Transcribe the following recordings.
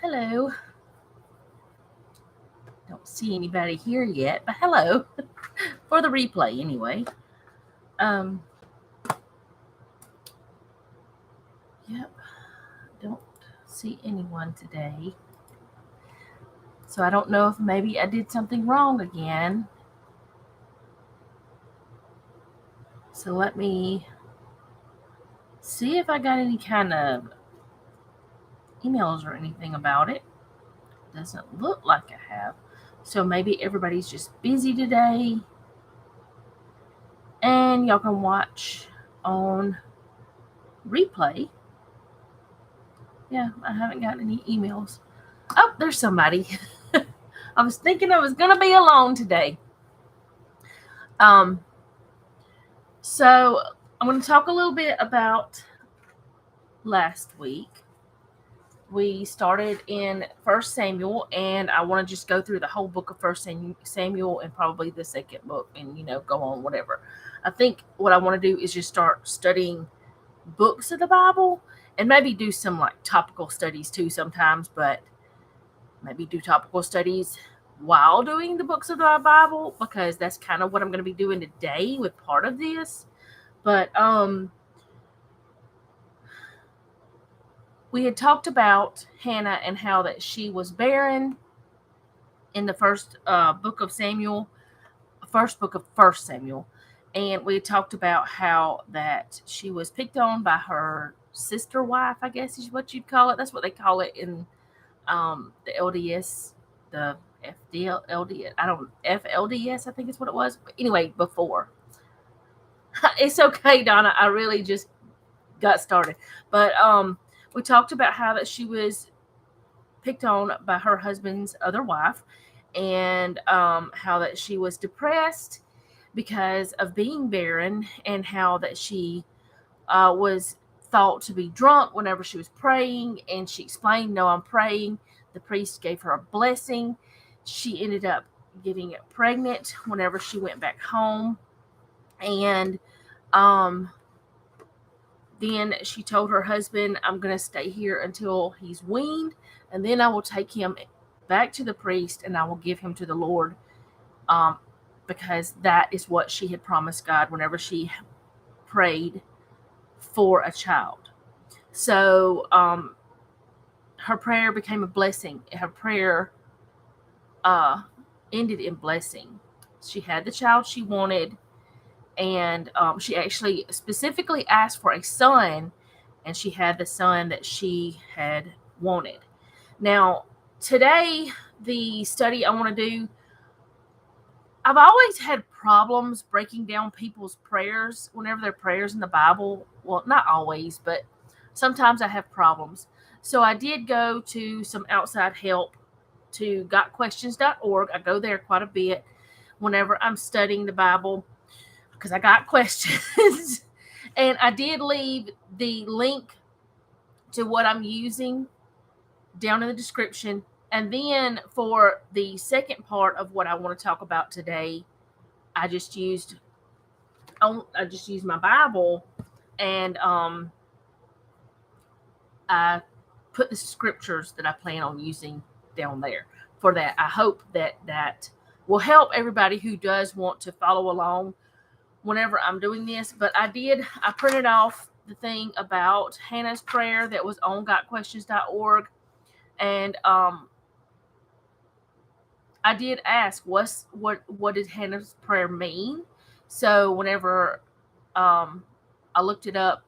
Hello. Don't see anybody here yet, but hello. For the replay anyway. Um yep, don't see anyone today. So I don't know if maybe I did something wrong again. So let me see if I got any kind of emails or anything about it. Doesn't look like I have. So maybe everybody's just busy today. And y'all can watch on replay. Yeah, I haven't gotten any emails. Oh, there's somebody. I was thinking I was going to be alone today. Um, so I'm going to talk a little bit about last week. We started in 1 Samuel, and I want to just go through the whole book of 1 Samuel and probably the second book and, go on, whatever. I think what I want to do is just start studying books of the Bible and maybe do some like topical studies too sometimes, but maybe do topical studies while doing the books of the Bible, because that's kind of what I'm going to be doing today with part of this. But we had talked about Hannah and how that she was barren in the first book of Samuel, first book of 1 Samuel. And we talked about how that she was picked on by her sister wife, I guess is what you'd call it. That's what they call it in the LDS, the FDLDS, FLDS, I think is what it was. But anyway, before. It's okay, Donna. I really just got started. But we talked about how that she was picked on by her husband's other wife, and how that she was depressed because of being barren, and how that she was thought to be drunk whenever she was praying. And she explained, no, I'm praying. The priest gave her a blessing. She ended up getting pregnant whenever she went back home. And then she told her husband, I'm going to stay here until he's weaned, and then I will take him back to the priest and I will give him to the Lord, because that is what she had promised God whenever she prayed for a child. So her prayer became a blessing. Her prayer ended in blessing. She had the child she wanted, and she actually specifically asked for a son, and she had the son that she had wanted. Now, today, the study I want to do, I've always had problems breaking down people's prayers whenever they're prayers in the Bible. Well, not always, but sometimes I have problems. So I did go to some outside help to gotquestions.org. I go there quite a bit whenever I'm studying the Bible because I got questions. And I did leave the link to what I'm using down in the description. And then for the second part of what I want to talk about today, I just used my Bible, and I put the scriptures that I plan on using down there for that. I hope that will help everybody who does want to follow along whenever I'm doing this. But I printed off the thing about Hannah's prayer that was on gotquestions.org, and I did ask what did Hannah's prayer mean. So whenever I looked it up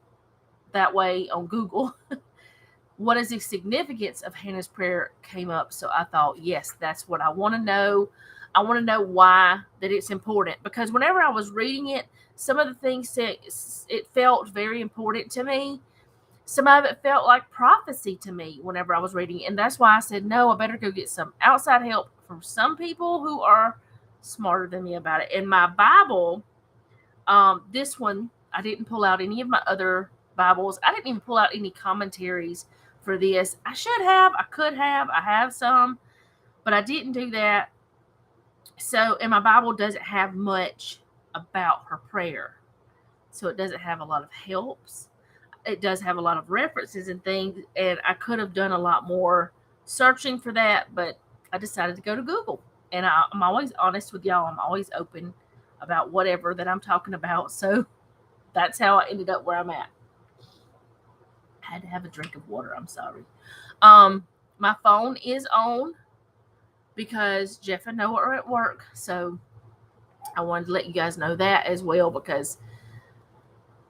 that way on Google, what is the significance of Hannah's prayer came up. So I thought, yes, that's what I want to know. I want to know why that it's important, because whenever I was reading it, some of the things that it felt very important to me. Some of it felt like prophecy to me whenever I was reading it. And that's why I said, no, I better go get some outside help from some people who are smarter than me about it. In my Bible, this one, I didn't pull out any of my other Bibles. I didn't even pull out any commentaries for this. I should have. I could have. I have some, but I didn't do that. So, and my Bible doesn't have much about her prayer. So it doesn't have a lot of helps. It does have a lot of references and things, and I could have done a lot more searching for that, but I decided to go to Google. And I'm always honest with y'all. I'm always open about whatever that I'm talking about. So that's how I ended up where I'm at. I had to have a drink of water. I'm sorry. My phone is on because Jeff and Noah are at work. So I wanted to let you guys know that as well, because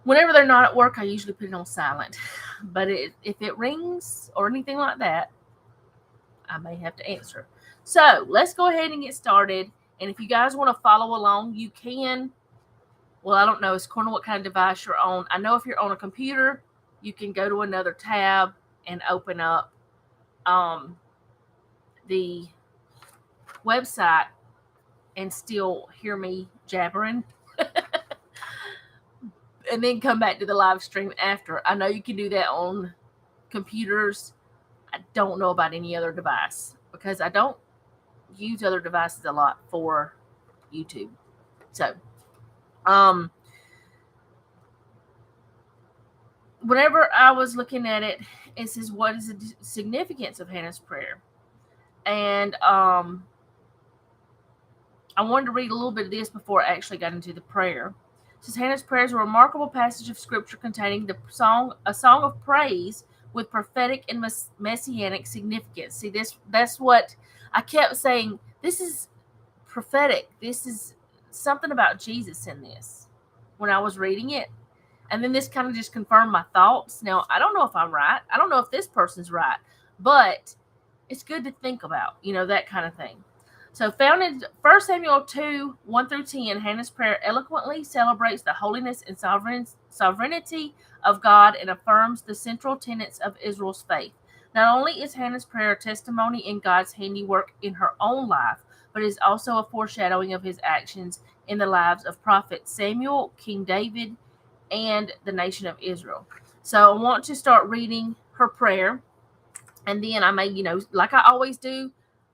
whenever they're not at work, I usually put it on silent. But if it rings or anything like that, I may have to answer. So let's go ahead and get started. And if you guys want to follow along, you can. Well, I don't know. It's according to what kind of device you're on. I know if you're on a computer, you can go to another tab and open up the website and still hear me jabbering. And then come back to the live stream after. I know you can do that on computers. I don't know about any other device because I don't use other devices a lot for YouTube. So, whenever I was looking at it, it says, what is the significance of Hannah's prayer? And I wanted to read a little bit of this before I actually got into the prayer. It says, Hannah's prayer is a remarkable passage of scripture containing a song of praise with prophetic and messianic significance. See, that's what I kept saying. This is prophetic. This is something about Jesus in this when I was reading it. And then this kind of just confirmed my thoughts. Now, I don't know if I'm right. I don't know if this person's right. But it's good to think about, that kind of thing. So found in 1 Samuel 2, 1 through 10, Hannah's prayer eloquently celebrates the holiness and sovereignty of God and affirms the central tenets of Israel's faith. Not only is Hannah's prayer a testimony in God's handiwork in her own life, but is also a foreshadowing of his actions in the lives of Prophet Samuel, King David, and the nation of Israel. So I want to start reading her prayer, and then I may, like I always do,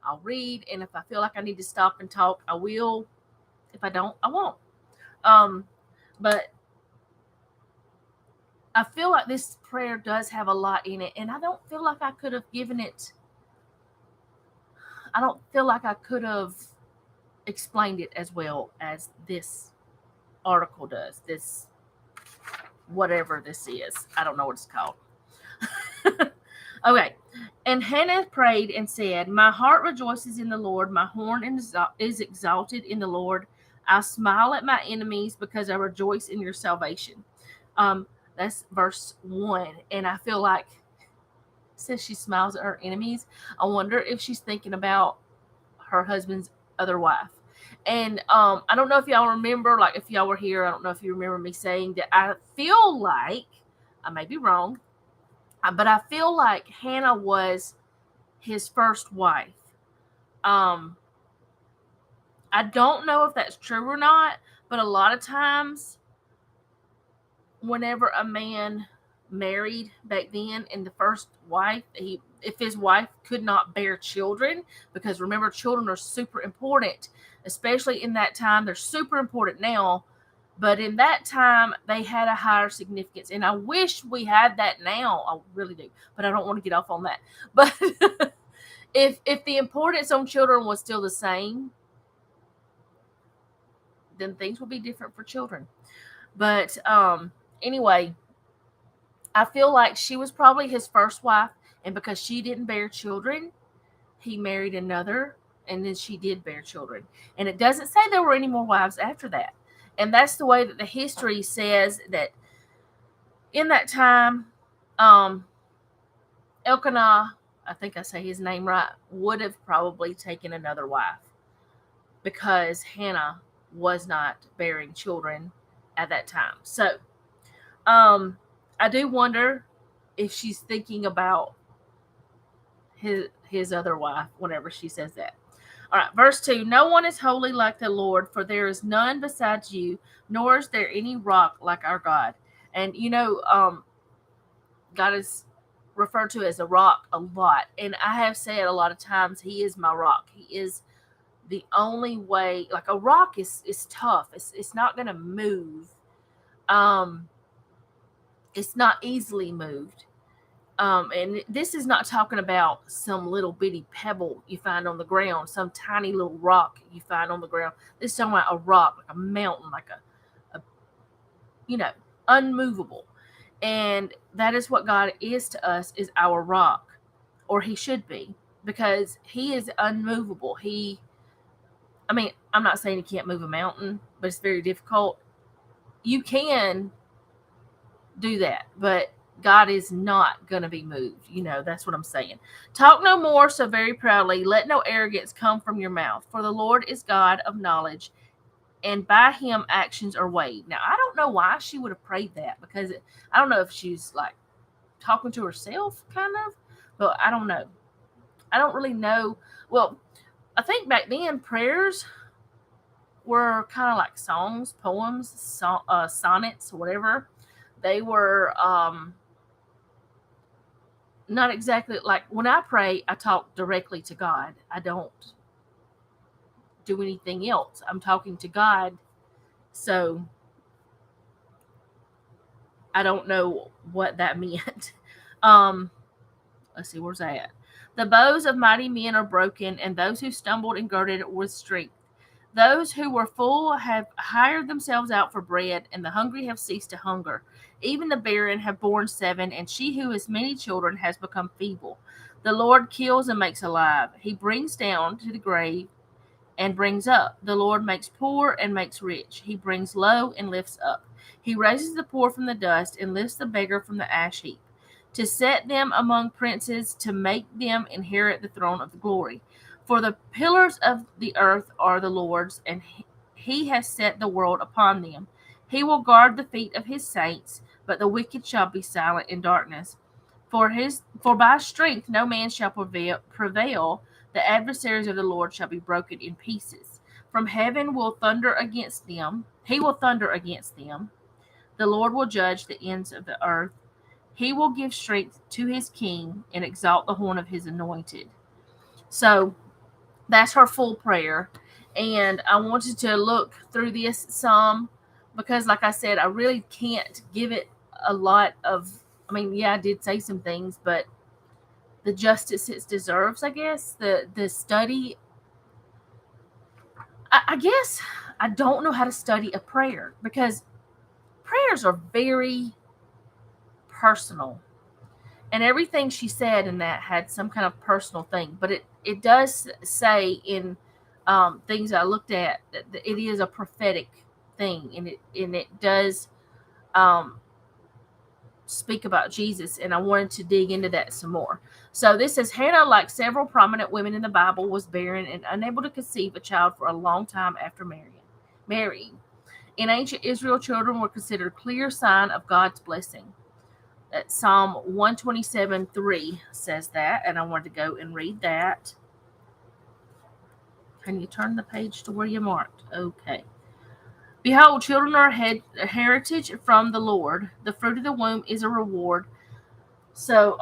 I'll read, and if I feel like I need to stop and talk, I will. If I don't, I won't. But I feel like this prayer does have a lot in it, and I don't feel like I could have given it. I don't feel like I could have explained it as well as this article does. This, whatever this is, I don't know what it's called. Okay. And Hannah prayed and said, my heart rejoices in the Lord. My horn is exalted in the Lord. I smile at my enemies because I rejoice in your salvation. That's verse 1. And I feel like it says she smiles at her enemies. I wonder if she's thinking about her husband's other wife. And I don't know if y'all remember, like if y'all were here, I don't know if you remember me saying that I feel like, I may be wrong, but I feel like Hannah was his first wife. I don't know if that's true or not, but a lot of times whenever a man married back then and the first wife, if his wife could not bear children, because remember, children are super important, especially in that time. They're super important now, but in that time they had a higher significance, and I wish we had that now. I really do, but I don't want to get off on that. But if the importance on children was still the same, then things would be different for children. But anyway, I feel like she was probably his first wife, and because she didn't bear children, he married another, and then she did bear children. And it doesn't say there were any more wives after that. And that's the way that the history says that in that time, Elkanah, I think I say his name right, would have probably taken another wife because Hannah was not bearing children at that time. So, I do wonder if she's thinking about his other wife whenever she says that. All right, verse 2. No one is holy like the Lord, for there is none besides you, nor is there any rock like our God. And God is referred to as a rock a lot. And I have said a lot of times, he is my rock. He is the only way. Like a rock is tough. It's not going to move. It's not easily moved. And this is not talking about some little bitty pebble you find on the ground, some tiny little rock you find on the ground. This is talking about a rock, like a mountain, like a you know, unmovable. And that is what God is to us, is our rock, or he should be, because he is unmovable. I'm not saying he can't move a mountain, but it's very difficult. You can do that, but God is not going to be moved. That's what I'm saying. Talk no more so very proudly. Let no arrogance come from your mouth. For the Lord is God of knowledge, and by him actions are weighed. Now, I don't know why she would have prayed that, because I don't know if she's like talking to herself, kind of, but I don't know. I don't really know. Well, I think back then prayers were kind of like songs, poems, sonnets, whatever. They were not exactly like, when I pray, I talk directly to God. I don't do anything else. I'm talking to God. So I don't know what that meant. Um, let's see, where's that? The bows of mighty men are broken, and those who stumbled and girded with strength. Those who were full have hired themselves out for bread, and the hungry have ceased to hunger. Even the barren have borne seven, and she who has many children has become feeble. The Lord kills and makes alive. He brings down to the grave and brings up. The Lord makes poor and makes rich. He brings low and lifts up. He raises the poor from the dust and lifts the beggar from the ash heap, to set them among princes, to make them inherit the throne of the glory. For the pillars of the earth are the Lord's, and he has set the world upon them. He will guard the feet of his saints, but the wicked shall be silent in darkness. For by strength no man shall prevail. The adversaries of the Lord shall be broken in pieces. From heaven will thunder against them. He will thunder against them. The Lord will judge the ends of the earth. He will give strength to his king and exalt the horn of his anointed. So that's her full prayer. And I wanted to look through this some, because, like I said, I really can't give it a lot of. Yeah, I did say some things, but the justice it deserves, I guess. The study, I guess I don't know how to study a prayer, because prayers are very personal. And everything she said in that had some kind of personal thing. But it does say in things I looked at that it is a prophetic thing, and it does um, speak about Jesus, and I wanted to dig into that some more. So this says, Hannah, like several prominent women in the Bible, was barren and unable to conceive a child for a long time after marrying. In ancient Israel, children were considered a clear sign of God's blessing. Psalm 127:3 says that, and I wanted to go and read that. Can you turn the page to where you marked? Okay. Behold, children are a heritage from the Lord. The fruit of the womb is a reward. So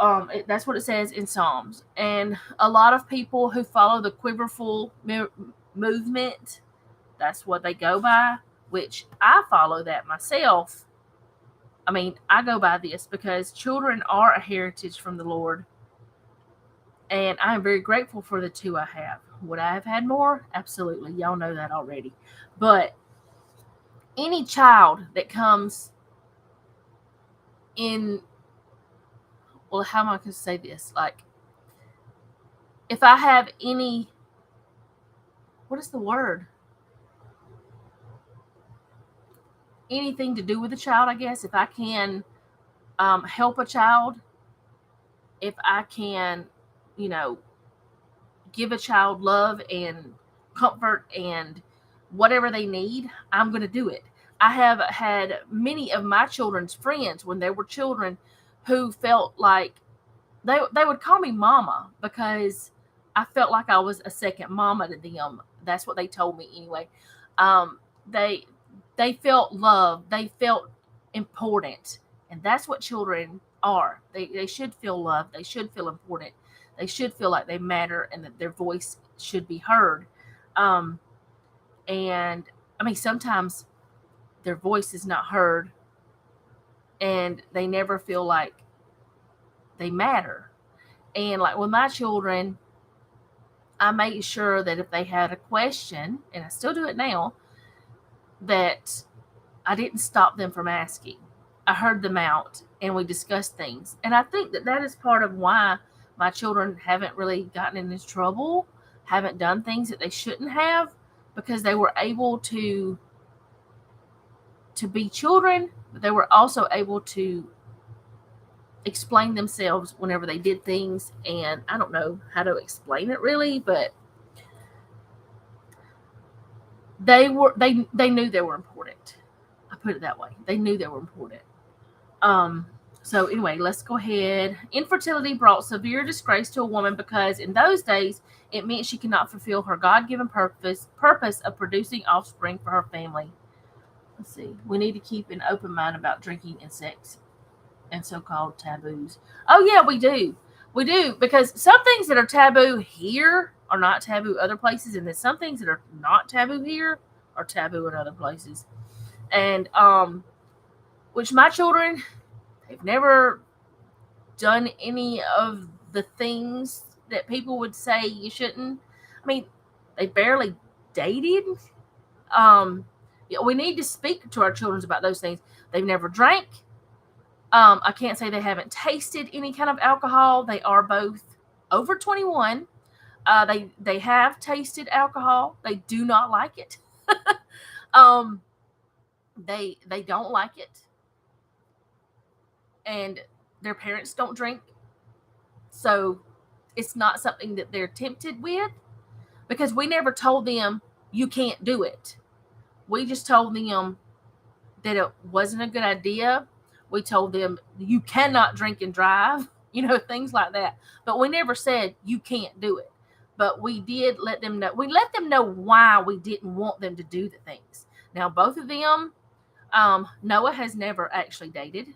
that's what it says in Psalms. And a lot of people who follow the quiverful movement, that's what they go by, which I follow that myself. I go by this because children are a heritage from the Lord. And I am very grateful for the two I have. Would I have had more? Absolutely. Y'all know that already. But any child that comes in, well, how am I going to say this? Like, if I have any, what is the word? Anything to do with a child, I guess. If I can help a child, if I can, you know, give a child love and comfort and whatever they need, I'm going to do it. I have had many of my children's friends when they were children who felt like they would call me mama, because I felt like I was a second mama to them. That's what they told me anyway. Um, they they felt loved. They felt important, and that's what children are. They should feel loved. They should feel important. They should feel like they matter and that their voice should be heard. Um, and sometimes their voice is not heard, and they never feel like they matter. And like with my children, I made sure that if they had a question, and I still do it now, that I didn't stop them from asking. I heard them out and we discussed things. And I think that that is part of why my children haven't really gotten into trouble, haven't done things that they shouldn't have, because they were able to be children, but they were also able to explain themselves whenever they did things. And I don't know how to explain it really, but they knew they were important. I put it that way. They knew they were important. Um, so anyway, let's go ahead. Infertility brought severe disgrace to a woman because in those days it meant she could not fulfill her God-given purpose of producing offspring for her family. Let's see. We need to keep an open mind about drinking and sex and so-called taboos. Oh yeah, we do. We do, because some things that are taboo here are not taboo other places, and then some things that are not taboo here are taboo in other places. And which my children, they've never done any of the things that people would say you shouldn't. I mean, they barely dated. We need to speak to our children about those things. They've never drank. I can't say they haven't tasted any kind of alcohol. They are both over 21. They have tasted alcohol. They do not like it. um, they don't like it, and their parents don't drink, so it's not something that they're tempted with, because we never told them you can't do it. We just told them that it wasn't a good idea. We told them you cannot drink and drive, things like that. But we never said you can't do it. But we did let them know. We let them know why we didn't want them to do the things. Now, both of them, Noah has never actually dated.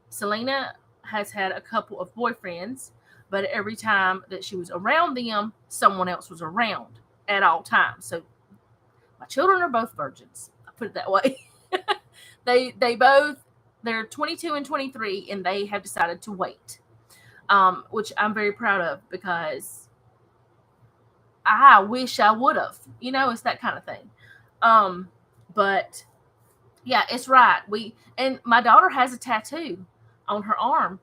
Selena has had a couple of boyfriends, but every time that she was around them, someone else was around at all times. So my children are both virgins. I put it that way. They're 22 and 23, and they have decided to wait, which I'm very proud of, because I wish I would have. It's that kind of thing. But yeah, it's right. And my daughter has a tattoo on her arm,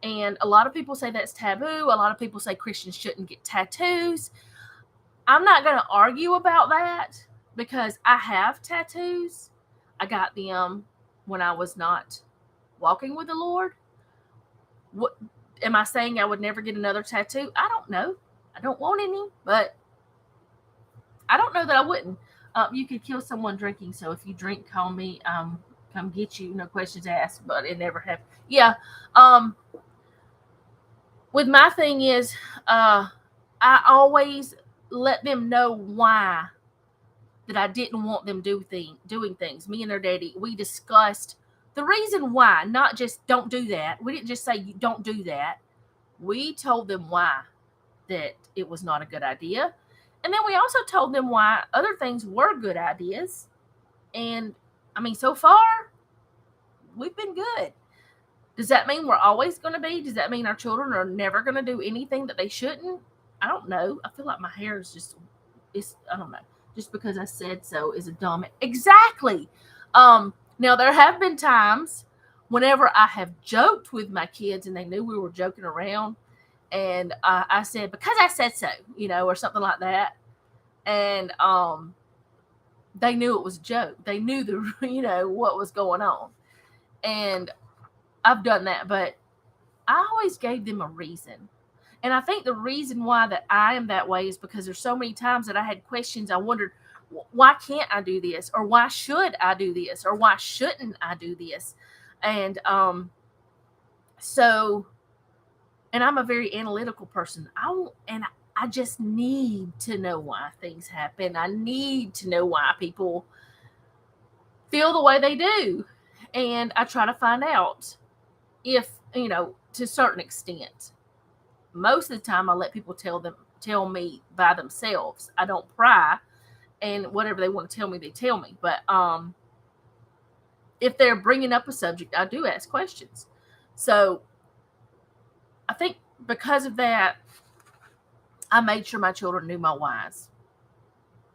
and a lot of people say that's taboo. A lot of people say Christians shouldn't get tattoos. I'm not going to argue about that, because I have tattoos. I got them when I was not walking with the Lord. What am I saying? I would never get another tattoo? I don't know. I don't want any, but I don't know that I wouldn't. You could kill someone drinking, so if you drink, call me. Come get you. No questions asked, but it never happened. Yeah. With my thing is, I always let them know why that I didn't want them doing things. Me and their daddy, we discussed the reason why, not just don't do that. We didn't just say you don't do that. We told them why that it was not a good idea. And then we also told them why other things were good ideas. And I mean, so far, we've been good. Does that mean we're always going to be? Does that mean our children are never going to do anything that they shouldn't? I don't know. I feel like my hair is I don't know. Just because I said so is a dumb. Exactly. Now, there have been times whenever I have joked with my kids and they knew we were joking around, and I said, because I said so, or something like that. And they knew it was a joke. They knew what was going on. And I've done that, but I always gave them a reason. And I think the reason why that I am that way is because there's so many times that I had questions. I wondered, why can't I do this? Or why should I do this? Or why shouldn't I do this? And and I'm a very analytical person. I just need to know why things happen. I need to know why people feel the way they do. And I try to find out if, to a certain extent. Most of the time I let people tell me by themselves. I don't pry, and whatever they want to tell me, they tell me. But if they're bringing up a subject, I do ask questions. So I think because of that, I made sure my children knew my whys.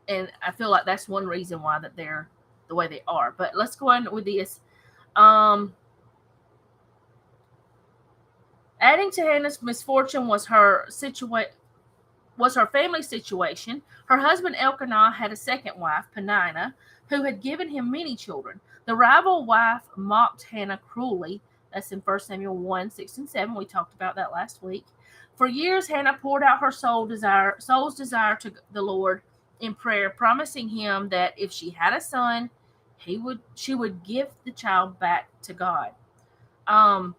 And I feel like that's one reason why that they're the way they are. But let's go on with this. Adding to Hannah's misfortune was her family situation. Her husband Elkanah had a second wife, Peninnah, who had given him many children. The rival wife mocked Hannah cruelly. That's in 1 Samuel 1, 6 and 7. We talked about that last week. For years, Hannah poured out her soul's desire to the Lord in prayer, promising him that if she had a son, she would give the child back to God. One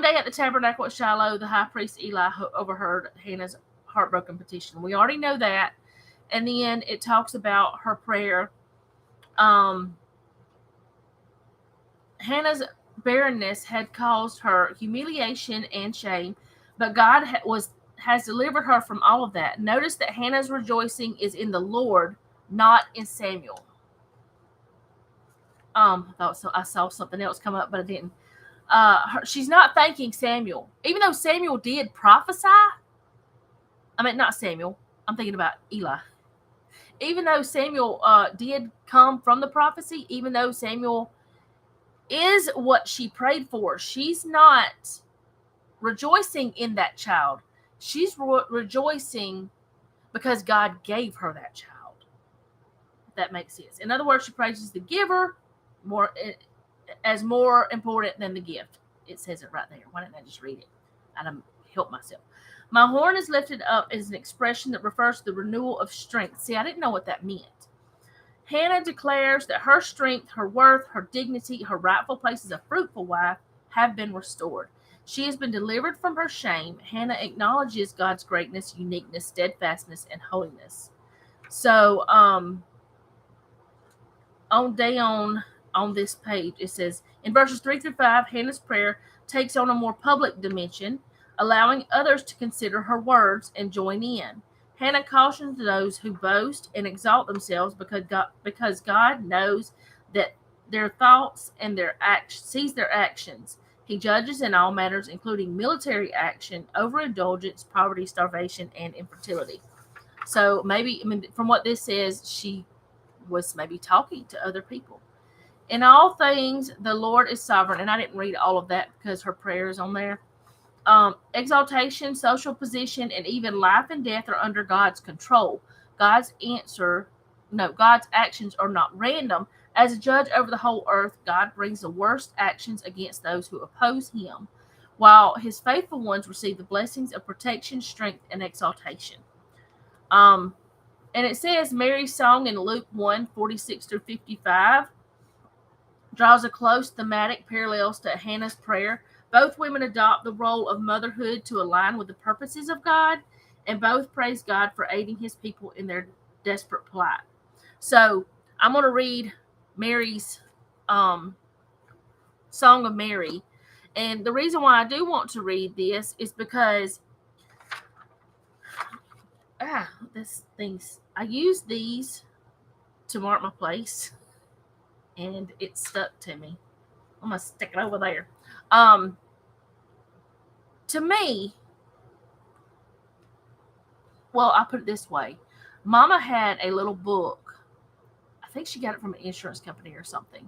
day at the tabernacle at Shiloh, the high priest Eli overheard Hannah's heartbroken petition. We already know that. And then it talks about her prayer. Hannah's barrenness had caused her humiliation and shame, but God has delivered her from all of that. Notice that Hannah's rejoicing is in the Lord, not in Samuel. I saw something else come up, but I didn't. She's not thanking Samuel, even though Samuel did prophesy. I mean, not Samuel. I'm thinking about Eli. Even though Samuel did come from the prophecy, even though Samuel is what she prayed for, she's not rejoicing in that child. She's rejoicing because God gave her that child. If that makes sense. In other words, she praises the giver more important than the gift. It says it right there. Why didn't I just read it? I'd help myself. My horn is lifted up is an expression that refers to the renewal of strength. See, I didn't know what that meant. Hannah declares that her strength, her worth, her dignity, her rightful place as a fruitful wife have been restored. She has been delivered from her shame. Hannah acknowledges God's greatness, uniqueness, steadfastness, and holiness. So, on this page, it says, in verses 3 through 5, Hannah's prayer takes on a more public dimension, allowing others to consider her words and join in. Hannah cautions those who boast and exalt themselves because God knows that their thoughts and sees their actions. He judges in all matters, including military action, overindulgence, poverty, starvation, and infertility. So from what this says, she was maybe talking to other people. In all things, the Lord is sovereign. And I didn't read all of that because her prayer is on there. Exaltation, social position, and even life and death are under God's control. God's actions are not random. As a judge over the whole earth, God brings the worst actions against those who oppose him, while his faithful ones receive the blessings of protection, strength, and exaltation. And it says Mary's song in Luke 1, 46 through 55 draws a close thematic parallels to Hannah's prayer. Both women adopt the role of motherhood to align with the purposes of God, and both praise God for aiding his people in their desperate plight. So I'm going to read Mary's Song of Mary. And the reason why I do want to read this is because I use these to mark my place, and it stuck to me. I'm going to stick it over there. To me, well, I put it this way. Mama had a little book. I think she got it from an insurance company or something.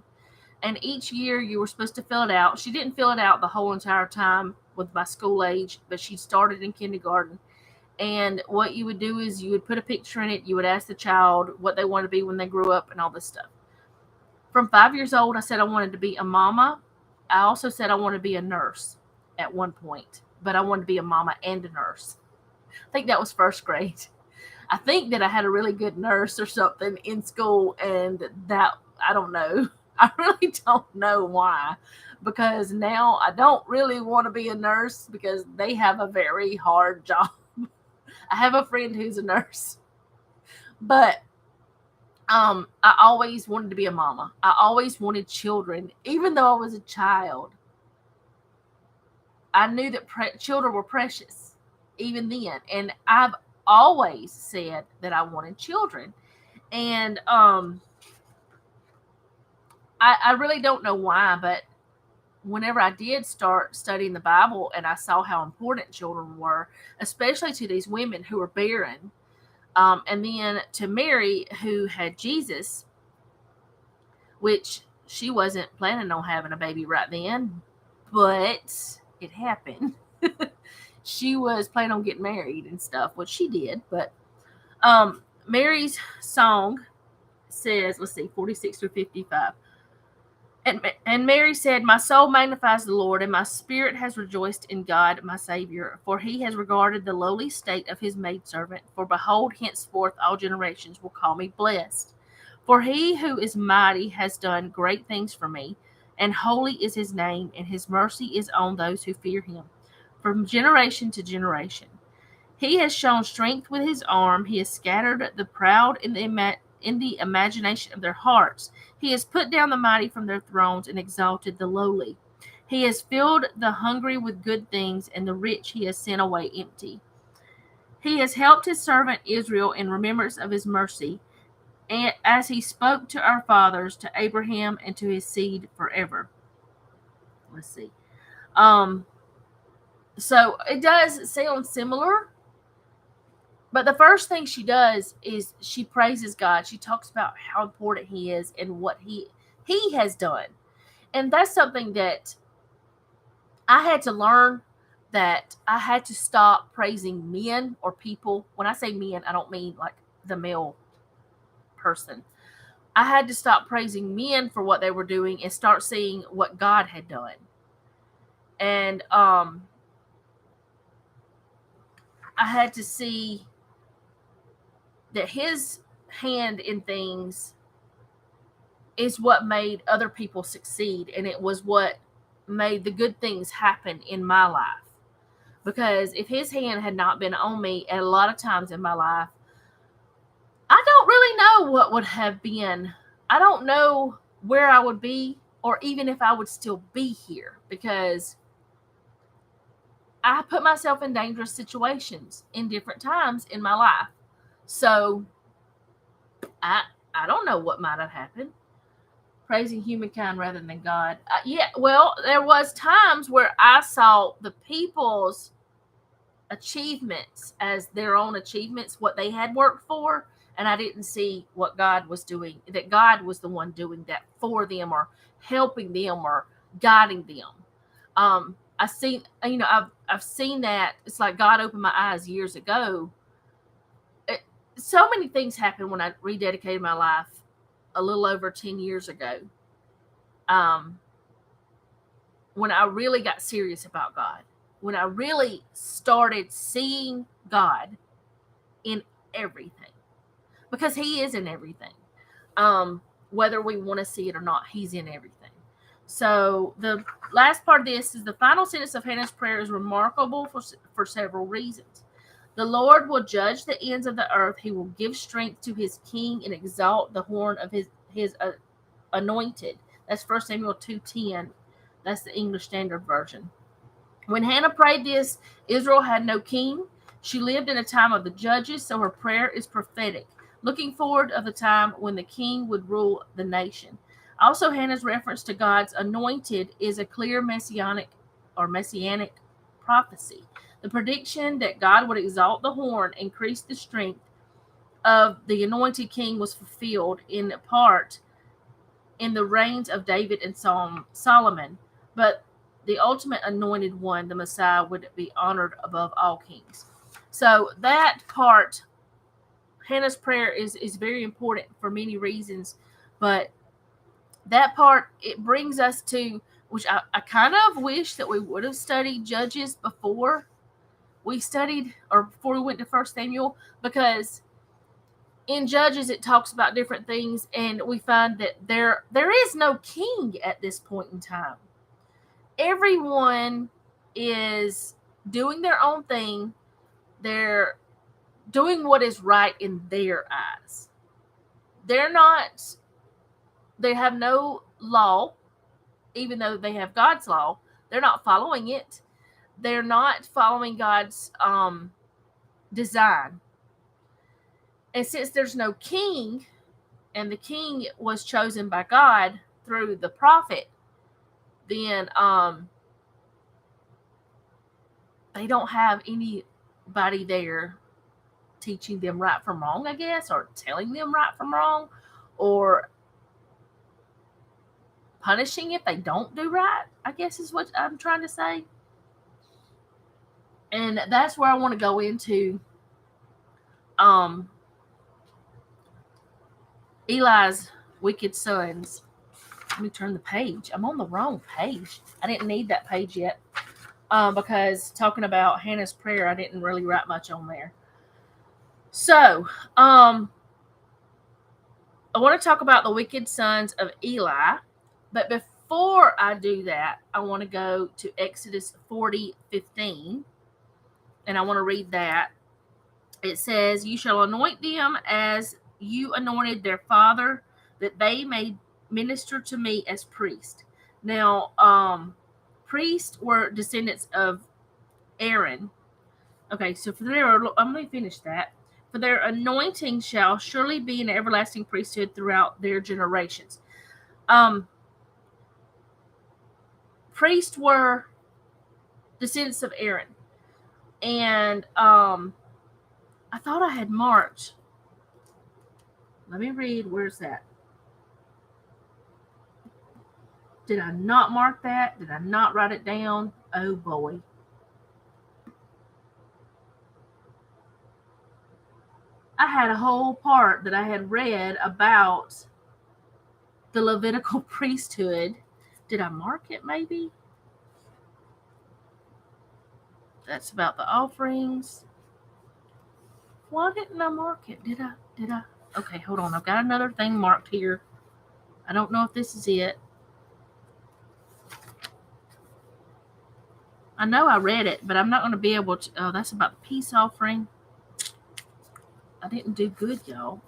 And each year you were supposed to fill it out. She didn't fill it out the whole entire time with my school age, but she started in kindergarten. And what you would do is you would put a picture in it. You would ask the child what they wanted to be when they grew up and all this stuff. From 5 years old, I said I wanted to be a mama. I also said I wanted to be a nurse at one point, but I wanted to be a mama and a nurse. I think that was first grade. I think that I had a really good nurse or something in school, and that, I don't know. I really don't know why, because now I don't really want to be a nurse because they have a very hard job. I have a friend who's a nurse, but I always wanted to be a mama. I always wanted children. Even though I was a child, I knew that children were precious even then. And I've always said that I wanted children. And I really don't know why, but whenever I did start studying the Bible and I saw how important children were, especially to these women who were barren, and then to Mary, who had Jesus, which she wasn't planning on having a baby right then, but it happened. She was planning on getting married and stuff, which she did. But Mary's song says, let's see, 46 through 55. And Mary said, my soul magnifies the Lord, and my spirit has rejoiced in God my Savior, for he has regarded the lowly state of his maidservant. For behold, henceforth all generations will call me blessed. For he who is mighty has done great things for me, and holy is his name, and his mercy is on those who fear him, from generation to generation. He has shown strength with his arm. He has scattered the proud in the imagination of their hearts. He has put down the mighty from their thrones and exalted the lowly. He has filled the hungry with good things, and the rich he has sent away empty. He has helped his servant Israel in remembrance of his mercy, and as he spoke to our fathers, to Abraham, and to his seed forever. Let's see. So it does sound similar, but the first thing she does is she praises God. She talks about how important he is and what he has done. And that's something that I had to learn, that I had to stop praising men or people. When I say men, I don't mean like the male person. I had to stop praising men for what they were doing and start seeing what God had done. And I had to see that his hand in things is what made other people succeed, and it was what made the good things happen in my life. Because if his hand had not been on me at a lot of times in my life, I don't really know what would have been. I don't know where I would be, or even if I would still be here, because I put myself in dangerous situations in different times in my life. So I don't know what might have happened. Praising humankind rather than God. Well, there was times where I saw the people's achievements as their own achievements, what they had worked for, and I didn't see what God was doing, that God was the one doing that for them, or helping them, or guiding them. I've seen that. It's like God opened my eyes years ago. So many things happened when I rededicated my life a little over 10 years ago. When I really got serious about God, when I really started seeing God in everything, because he is in everything. Whether we want to see it or not, he's in everything. So the last part of this is the final sentence of Hannah's prayer is remarkable for several reasons. The Lord will judge the ends of the earth. He will give strength to his king and exalt the horn of his anointed. That's 1 Samuel 2:10. That's the English Standard Version. When Hannah prayed this, Israel had no king. She lived in a time of the judges, so her prayer is prophetic, looking forward of the time when the king would rule the nation. Also, Hannah's reference to God's anointed is a clear messianic prophecy. The prediction that God would exalt the horn, increase the strength of the anointed king, was fulfilled in part in the reigns of David and Solomon, but the ultimate anointed one, the Messiah, would be honored above all kings. So that part, Hannah's prayer is very important for many reasons, but that part, it brings us to, which I kind of wish that we would have studied Judges before we went to 1 Samuel, because in Judges it talks about different things, and we find that there is no king at this point in time. Everyone is doing their own thing. They're doing what is right in their eyes. They have no law, even though they have God's law. They're not following it. They're not following God's design. And since there's no king, and the king was chosen by God through the prophet, then they don't have anybody there teaching them right from wrong, I guess, or telling them right from wrong, or punishing if they don't do right, I guess is what I'm trying to say. And that's where I want to go into Eli's wicked sons. Let me turn the page. I'm on the wrong page. I didn't need that page yet because talking about Hannah's prayer, I didn't really write much on there. So, I want to talk about the wicked sons of Eli. But before I do that, I want to go to Exodus 40:15. And I want to read that. It says, "You shall anoint them as you anointed their father, that they may minister to me as priests." Now, priests were descendants of Aaron. Okay, so I'm going to finish that. "For their anointing shall surely be an everlasting priesthood throughout their generations." Priests were descendants of Aaron. And I thought I had marked. Let me read. Where's that? Did I not mark that? Did I not write it down? Oh boy. I had a whole part that I had read about the Levitical priesthood. Did I mark it maybe? That's about the offerings. Why didn't I mark it? Did I? Okay, hold on. I've got another thing marked here. I don't know if this is it. I know I read it, but I'm not going to be able to. Oh, that's about the peace offering. I didn't do good, y'all.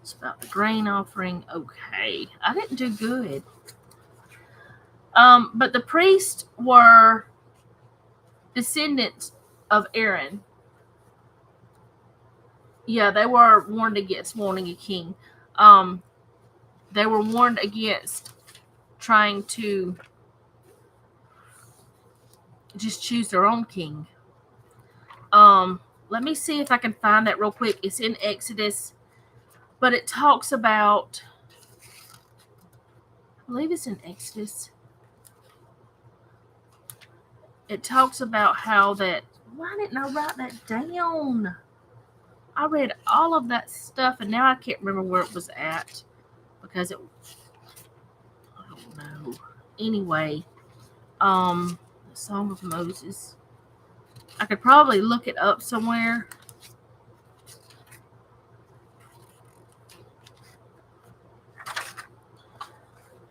It's about the grain offering. Okay, I didn't do good. But the priests were descendants of Aaron. Yeah, they were warned against wanting a king. They were warned against trying to just choose their own king. Let me see if I can find that real quick. It's in Exodus, but it talks about, I believe it's in Exodus. It talks about how that, why didn't I write that down? I read all of that stuff and now I can't remember where it was at because I don't know. Anyway, the Song of Moses. I could probably look it up somewhere.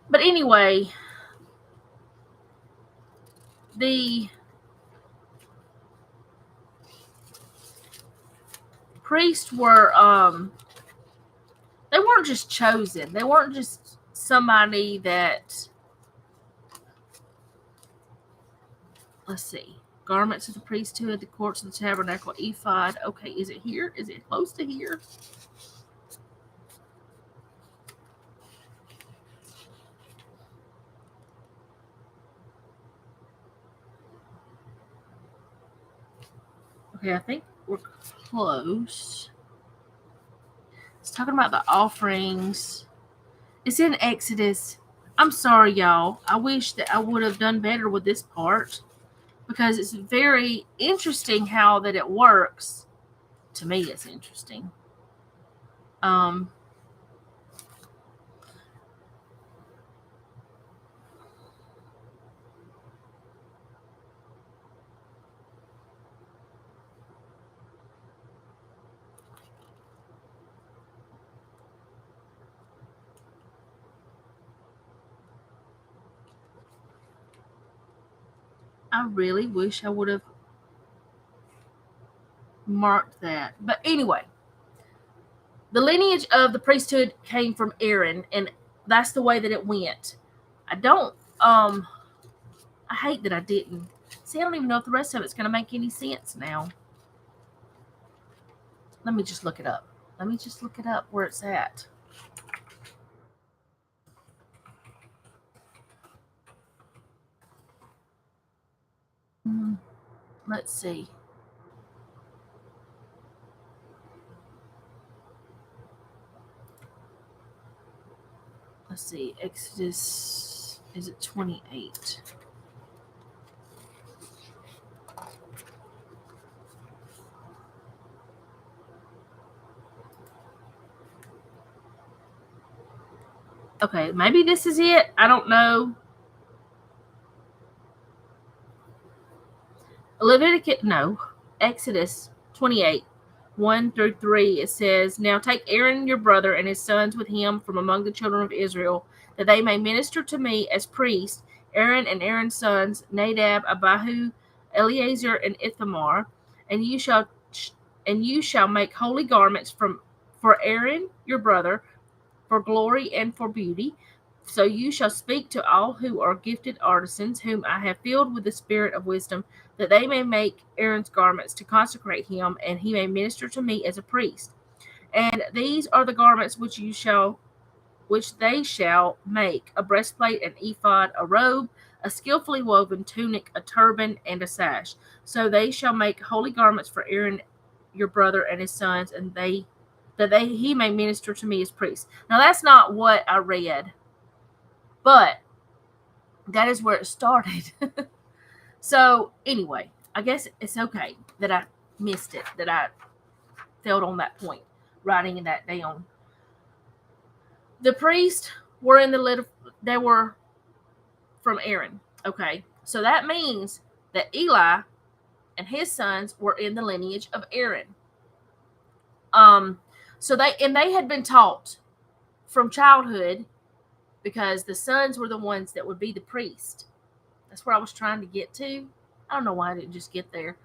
But anyway, the priests were they weren't just chosen. They weren't just somebody that, let's see, garments of the priesthood, the courts of the tabernacle, ephod. Okay, is it here? Is it close to here? Okay, I think we're close. It's talking about the offerings. It's in Exodus. I'm sorry, y'all. I wish that I would have done better with this part because it's very interesting how that it works. To me, it's interesting. I really wish I would have marked that. But anyway, the lineage of the priesthood came from Aaron, and that's the way that it went. I don't, I hate that I didn't. See, I don't even know if the rest of it's going to make any sense now. Let me just look it up. Let me just look it up where it's at. Let's see. Exodus, is it 28? Okay, maybe this is it. I don't know. Exodus 28, 1 through 3. It says, Now take Aaron your brother and his sons with him from among the children of Israel, that they may minister to me as priests, Aaron and Aaron's sons, Nadab, Abihu, Eleazar, and Ithamar, and you shall make holy garments for Aaron your brother, for glory and for beauty. So you shall speak to all who are gifted artisans, whom I have filled with the spirit of wisdom, that they may make Aaron's garments to consecrate him, and he may minister to me as a priest. And these are the garments which they shall make: a breastplate, an ephod, a robe, a skillfully woven tunic, a turban, and a sash. So they shall make holy garments for Aaron your brother and his sons, and he may minister to me as priest. Now that's not what I read, but that is where it started. So anyway, I guess it's okay that I missed it, that I failed on that point, writing that down. The priests were they were from Aaron. Okay, so that means that Eli and his sons were in the lineage of Aaron. So they had been taught from childhood, because the sons were the ones that would be the priest. That's where I was trying to get to. I don't know why I didn't just get there.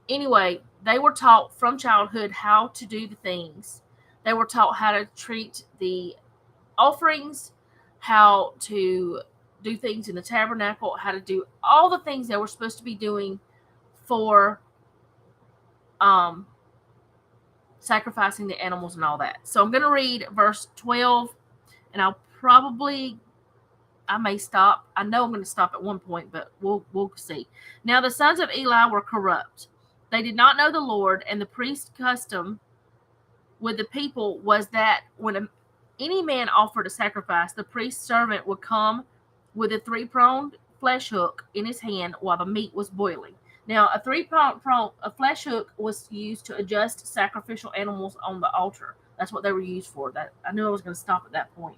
Anyway, they were taught from childhood how to do the things. They were taught how to treat the offerings, how to do things in the tabernacle, how to do all the things they were supposed to be doing for sacrificing the animals and all that. So I'm going to read verse 12, and I may stop. I know I'm going to stop at one point, but we'll see. Now the sons of Eli were corrupt. They did not know the Lord, and the priest's custom with the people was that when any man offered a sacrifice, the priest's servant would come with a three-pronged flesh hook in his hand while the meat was boiling. Now, a flesh hook was used to adjust sacrificial animals on the altar. That's what they were used for. That I knew I was going to stop at that point.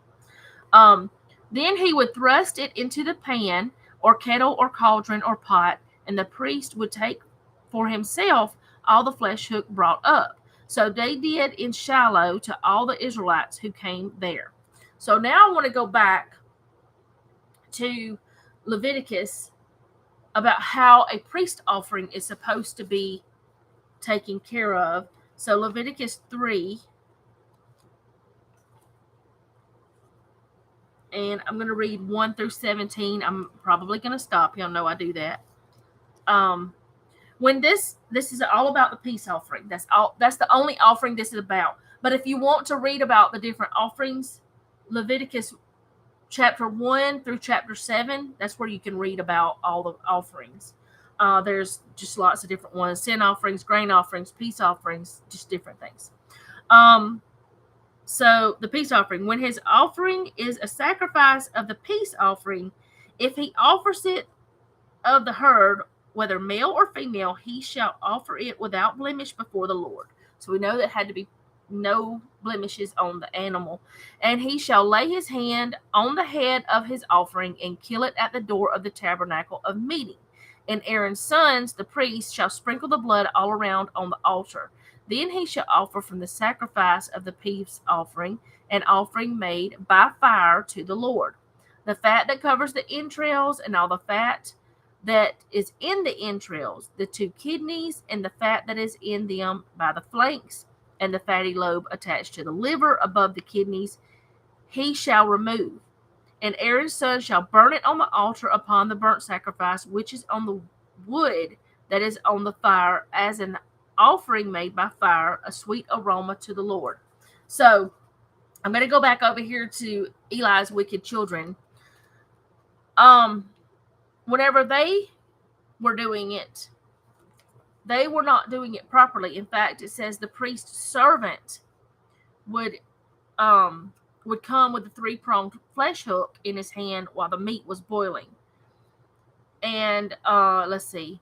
Then he would thrust it into the pan or kettle or cauldron or pot, and the priest would take for himself all the flesh hook brought up. So they did in Shiloh to all the Israelites who came there. So now I want to go back to Leviticus about how a priest offering is supposed to be taken care of. So Leviticus 3, and I'm going to read 1 through 17. I'm probably going to stop. Y'all know I do that. When this is all about the peace offering. That's the only offering this is about. But if you want to read about the different offerings, Leviticus chapter 1 through chapter 7, that's where you can read about all the offerings. There's just lots of different ones: sin offerings, grain offerings, peace offerings, just different things. So the peace offering, when his offering is a sacrifice of the peace offering, if he offers it of the herd, whether male or female, he shall offer it without blemish before the Lord. So we know that had to be no blemishes on the animal. And he shall lay his hand on the head of his offering and kill it at the door of the tabernacle of meeting. And Aaron's sons, the priests, shall sprinkle the blood all around on the altar. Then he shall offer from the sacrifice of the peace offering an offering made by fire to the Lord. The fat that covers the entrails and all the fat that is in the entrails, the two kidneys and the fat that is in them by the flanks, and the fatty lobe attached to the liver above the kidneys, he shall remove. And Aaron's son shall burn it on the altar upon the burnt sacrifice, which is on the wood that is on the fire, as an offering made by fire, a sweet aroma to the Lord. So I'm going to go back over here to Eli's wicked children. Whenever they were doing it, they were not doing it properly. In fact, it says the priest's servant would come with a 3-pronged flesh hook in his hand while the meat was boiling. And let's see.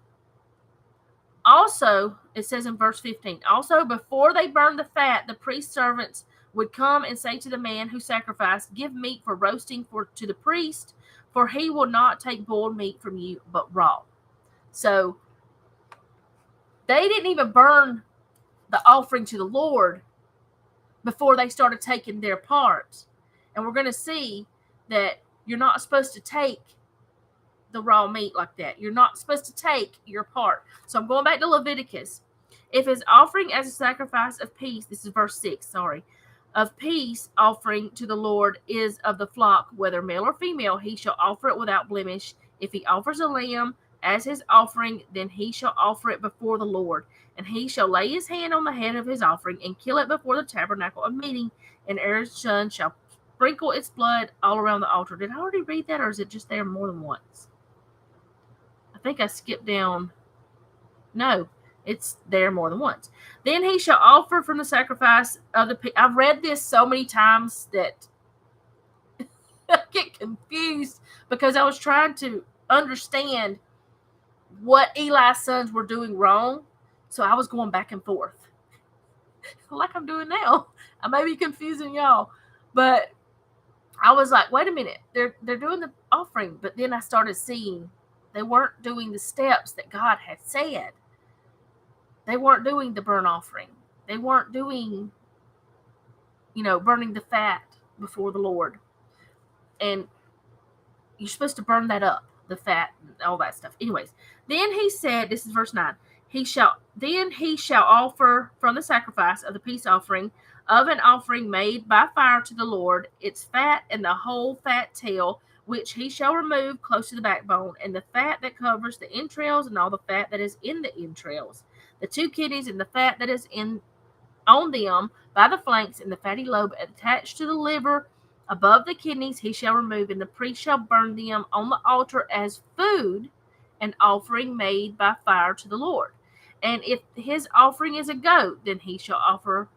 Also, it says in verse 15, also before they burned the fat, the priest's servants would come and say to the man who sacrificed, give meat for roasting to the priest, for he will not take boiled meat from you, but raw. So they didn't even burn the offering to the Lord before they started taking their part. And we're going to see that you're not supposed to take the raw meat like that. You're not supposed to take your part. So I'm going back to Leviticus. If his offering as a sacrifice of peace, this is verse 6, sorry, of peace offering to the Lord is of the flock, whether male or female, he shall offer it without blemish. If he offers a lamb as his offering, then he shall offer it before the Lord. And he shall lay his hand on the head of his offering and kill it before the tabernacle of meeting, and Aaron's son shall sprinkle its blood all around the altar. Did I already read that, or is it just there more than once? I think I skipped down. No, it's there more than once. Then he shall offer from the sacrifice of the. I've read this so many times that I get confused because I was trying to understand what Eli's sons were doing wrong. So I was going back and forth, like I'm doing now. I may be confusing y'all, but I was like, wait a minute, they're doing the offering, but then I started seeing they weren't doing the steps that God had said. They weren't doing the burnt offering. They weren't doing, burning the fat before the Lord. And you're supposed to burn that up, the fat and all that stuff. Anyways, then he said, this is verse 9, he shall offer from the sacrifice of the peace offering of an offering made by fire to the Lord, its fat and the whole fat tail, which he shall remove close to the backbone, and the fat that covers the entrails, and all the fat that is in the entrails, the 2 kidneys and the fat that is on them by the flanks, and the fatty lobe attached to the liver above the kidneys he shall remove, and the priest shall burn them on the altar as food, an offering made by fire to the Lord. And if his offering is a goat, then he shall offer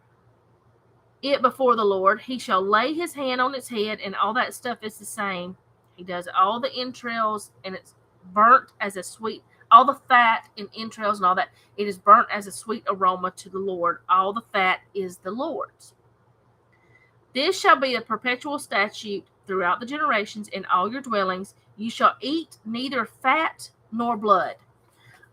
it before the Lord. He shall lay his hand on its head, and all that stuff is the same. He does all the entrails, and it's burnt as a sweet, all the fat and entrails and all that, it is burnt as a sweet aroma to the Lord. All the fat is the Lord's. This shall be a perpetual statute throughout the generations in all your dwellings. You shall eat neither fat nor blood.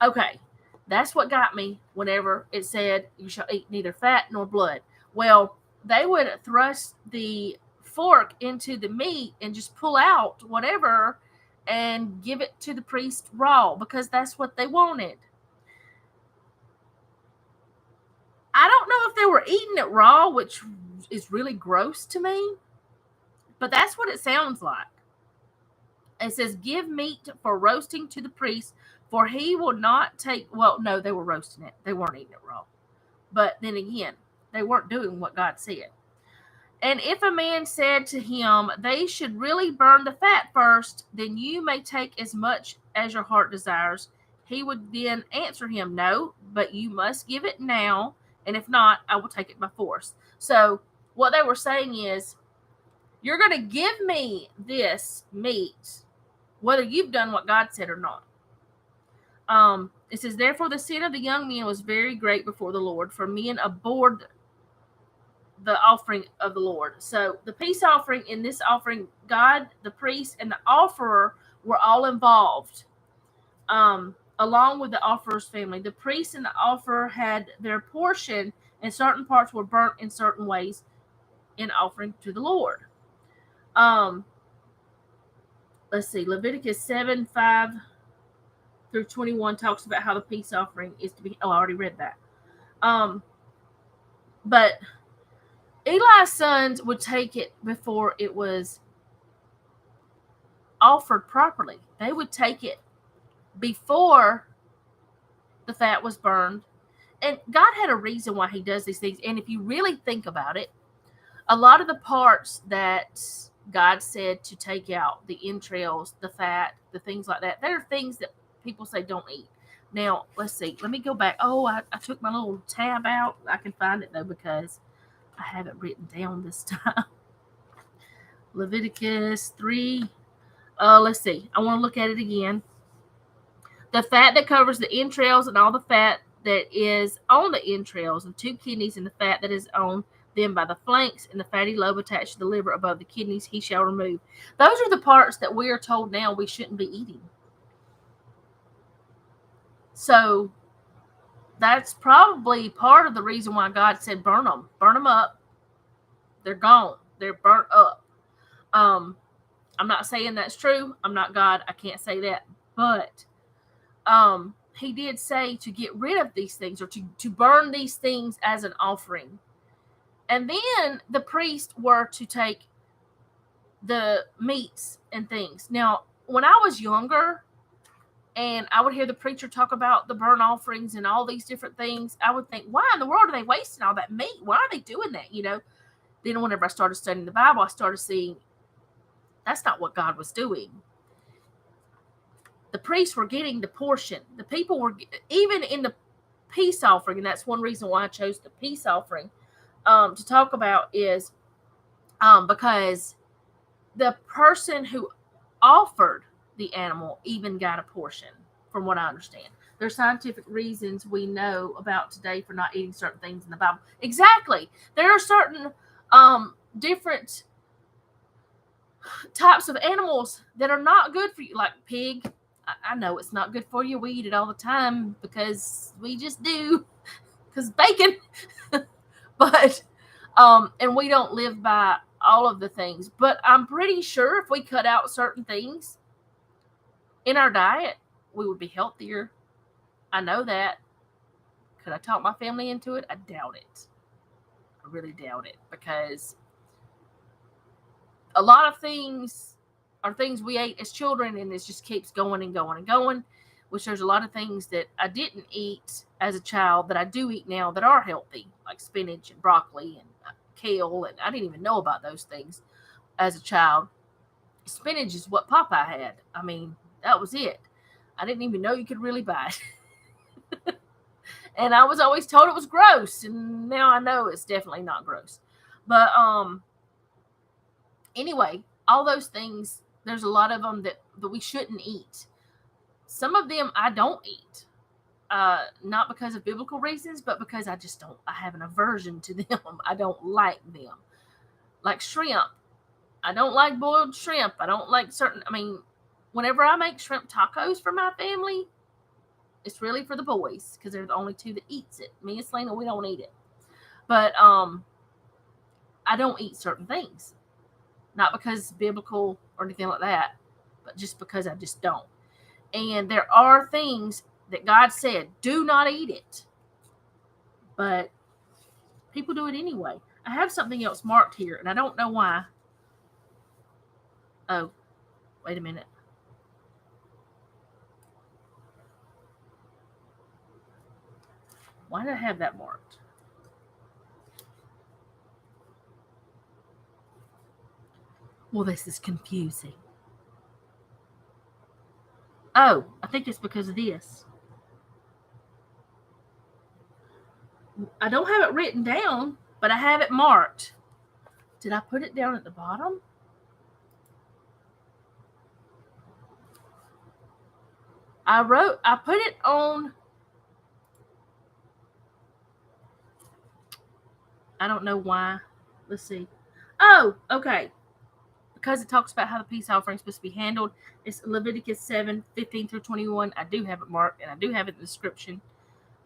Okay, that's what got me whenever it said you shall eat neither fat nor blood. Well, they would thrust the fork into the meat and just pull out whatever and give it to the priest raw because that's what they wanted. I don't know if they were eating it raw, which is really gross to me, but that's what it sounds like. It says, give meat for roasting to the priest, for he will not take, well, no, they were roasting it. They weren't eating it raw. But then again, they weren't doing what God said. And if a man said to him, they should really burn the fat first, then you may take as much as your heart desires. He would then answer him, no, but you must give it now, and if not, I will take it by force. So what they were saying is, you're going to give me this meat, whether you've done what God said or not. It says, therefore the sin of the young men was very great before the Lord, for men abhorred the offering of the Lord. So the peace offering, in this offering, God, the priest, and the offerer were all involved, along with the offerer's family. The priest and the offerer had their portion, and certain parts were burnt in certain ways in offering to the Lord. Let's see, Leviticus 7:5 through 21 talks about how the peace offering is to be. Oh, I already read that. But Eli's sons would take it before it was offered properly. They would take it before the fat was burned. And God had a reason why he does these things. And if you really think about it, a lot of the parts that God said to take out, the entrails, the fat, the things like that, they're things that people say don't eat. Now, let's see. Let me go back. Oh, I took my little tab out. I can find it, though, because I have it written down this time. Leviticus 3. Let's see. I want to look at it again. The fat that covers the entrails and all the fat that is on the entrails, and 2 kidneys, and the fat that is on them by the flanks, and the fatty lobe attached to the liver above the kidneys, he shall remove. Those are the parts that we are told now we shouldn't be eating. So that's probably part of the reason why God said burn them up. They're gone. They're burnt up. I'm not saying that's true. I'm not God. I can't say that. But he did say to get rid of these things, or to burn these things as an offering. And then the priests were to take the meats and things. Now, when I was younger and I would hear the preacher talk about the burnt offerings and all these different things, I would think, why in the world are they wasting all that meat? Why are they doing that? Then whenever I started studying the Bible, I started seeing that's not what God was doing. The priests were getting the portion. The people were, even in the peace offering, and that's one reason why I chose the peace offering to talk about, is because the person who offered the animal even got a portion, from what I understand. There's scientific reasons we know about today for not eating certain things in the Bible. Exactly. There are certain different types of animals that are not good for you, like pig. I know it's not good for you. We eat it all the time because we just do, because bacon. But and we don't live by all of the things. But I'm pretty sure if we cut out certain things in our diet, we would be healthier. I know that. Could I talk my family into it? I doubt it. I really doubt it, because a lot of things are things we ate as children, and it just keeps going and going and going, which there's a lot of things that I didn't eat as a child that I do eat now that are healthy, like spinach and broccoli and kale, and I didn't even know about those things as a child. Spinach is what Popeye had. I mean, that was it. I didn't even know you could really buy it. And I was always told it was gross, and now I know it's definitely not gross. But anyway, all those things, there's a lot of them that we shouldn't eat. Some of them I don't eat. Not because of biblical reasons, but because I have an aversion to them. I don't like them. Like shrimp. I don't like boiled shrimp. I don't like whenever I make shrimp tacos for my family, it's really for the boys, because they're the only 2 that eats it. Me and Selena, we don't eat it. But I don't eat certain things. Not because it's biblical or anything like that, but just because I just don't. And there are things that God said, do not eat it. But people do it anyway. I have something else marked here, and I don't know why. Oh, wait a minute. Why did I have that marked? Well, this is confusing. Oh, I think it's because of this. I don't have it written down, but I have it marked. Did I put it down at the bottom? I put it on. I don't know why. Let's see. Oh, okay. Because it talks about how the peace offering is supposed to be handled. It's Leviticus 7:15 through 21. I do have it marked, and I do have it in the description.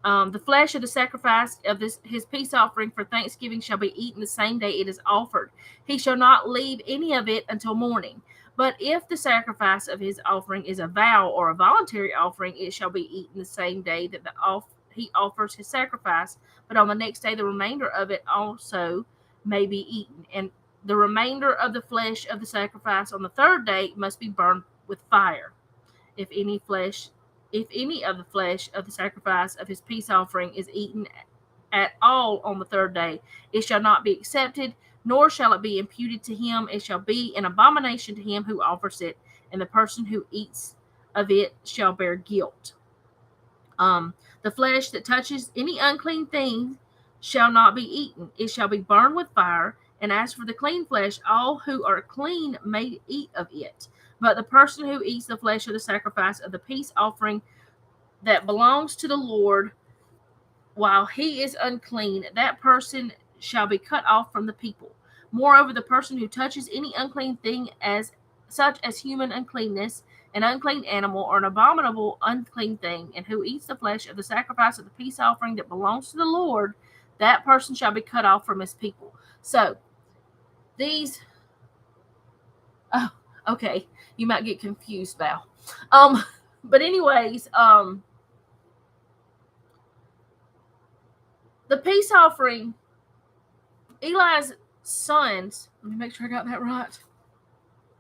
The flesh of the sacrifice of his peace offering for Thanksgiving shall be eaten the same day it is offered. He shall not leave any of it until morning. But if the sacrifice of his offering is a vow or a voluntary offering, it shall be eaten the same day that he offers his sacrifice. But on the next day, the remainder of it also may be eaten. And the remainder of the flesh of the sacrifice on the 3rd day must be burned with fire. If any of the flesh of the sacrifice of his peace offering is eaten at all on the 3rd day, it shall not be accepted, nor shall it be imputed to him. It shall be an abomination to him who offers it, and the person who eats of it shall bear guilt. The flesh that touches any unclean thing shall not be eaten. It shall be burned with fire. And as for the clean flesh, all who are clean may eat of it. But the person who eats the flesh of the sacrifice of the peace offering that belongs to the Lord, while he is unclean, that person shall be cut off from the people. Moreover, the person who touches any unclean thing, as such as human uncleanness, an unclean animal, or an abominable unclean thing, and who eats the flesh of the sacrifice of the peace offering that belongs to the Lord, that person shall be cut off from his people. So these, oh, okay, you might get confused, Val. But anyways, the peace offering, Eli's sons, let me make sure I got that right.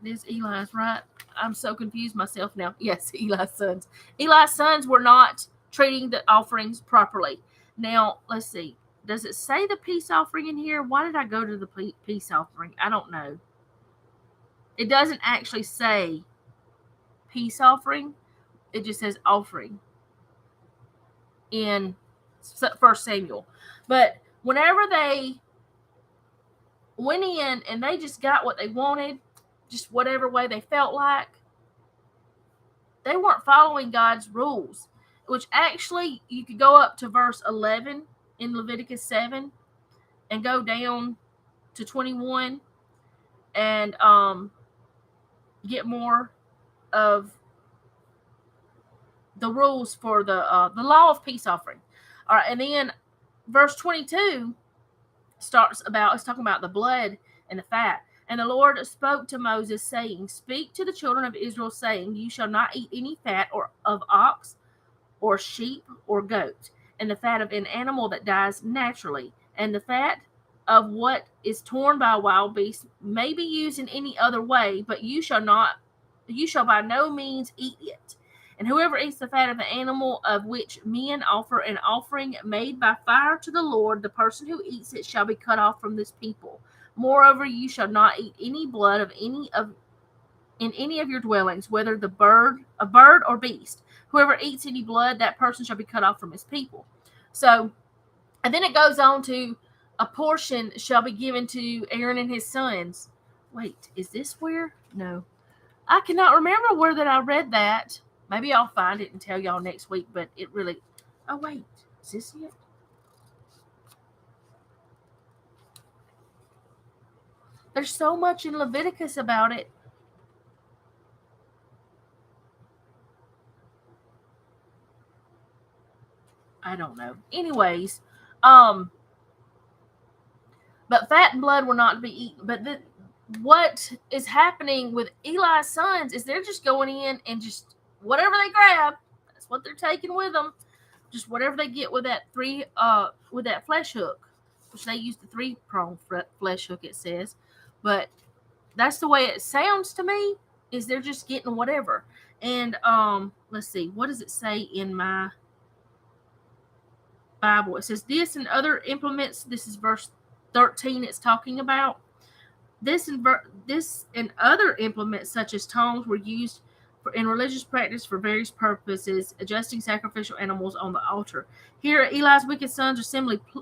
It is Eli's, right? I'm so confused myself now. Yes, Eli's sons. Eli's sons were not treating the offerings properly. Now, let's see. Does it say the peace offering in here? Why did I go to the peace offering? I don't know. It doesn't actually say peace offering. It just says offering in 1 Samuel. But whenever they went in and they just got what they wanted, just whatever way they felt like, they weren't following God's rules, which actually you could go up to verse 11 in Leviticus 7 and go down to 21 and get more of the rules for the law of peace offering. All right, and then verse 22 it's talking about the blood and the fat. And the Lord spoke to Moses, saying, Speak to the children of Israel, saying, You shall not eat any fat or of ox or sheep or goat, and the fat of an animal that dies naturally, and the fat of what is torn by a wild beast may be used in any other way, but you shall by no means eat it. And whoever eats the fat of an animal of which men offer an offering made by fire to the Lord, the person who eats it shall be cut off from this people. Moreover, you shall not eat any blood of in any of your dwellings, whether a bird or beast. Whoever eats any blood, that person shall be cut off from his people. So, and then it goes on to a portion shall be given to Aaron and his sons. Wait, is this where? No. I cannot remember where that I read that. Maybe I'll find it and tell y'all next week, but it really... Oh, wait. Is this it? There's so much in Leviticus about it. I don't know. Anyways, but fat and blood were not to be eaten. But what is happening with Eli's sons is they're just going in and just whatever they grab, that's what they're taking with them. Just whatever they get with that flesh hook, which they use the 3-prong flesh hook, it says. But that's the way it sounds to me, is they're just getting whatever. And let's see, what does it say in my Bible? It says this and other implements. This is verse 13 it's talking about. This and other implements such as tongs were used in religious practice for various purposes, adjusting sacrificial animals on the altar. Here, Eli's wicked sons are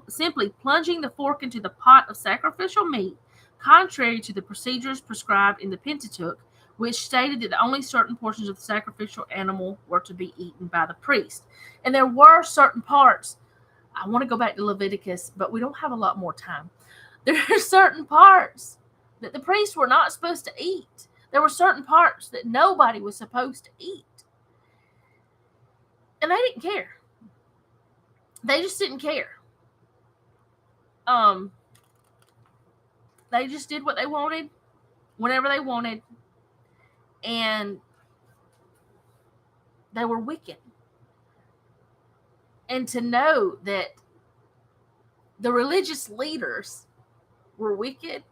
simply plunging the fork into the pot of sacrificial meat, contrary to the procedures prescribed in the Pentateuch, which stated that only certain portions of the sacrificial animal were to be eaten by the priest. And there were certain parts. I want to go back to Leviticus, but we don't have a lot more time. There are certain parts that the priests were not supposed to eat. There were certain parts that nobody was supposed to eat. And they didn't care. They just didn't care. They just did what they wanted, whenever they wanted, and they were wicked. And to know that the religious leaders were wicked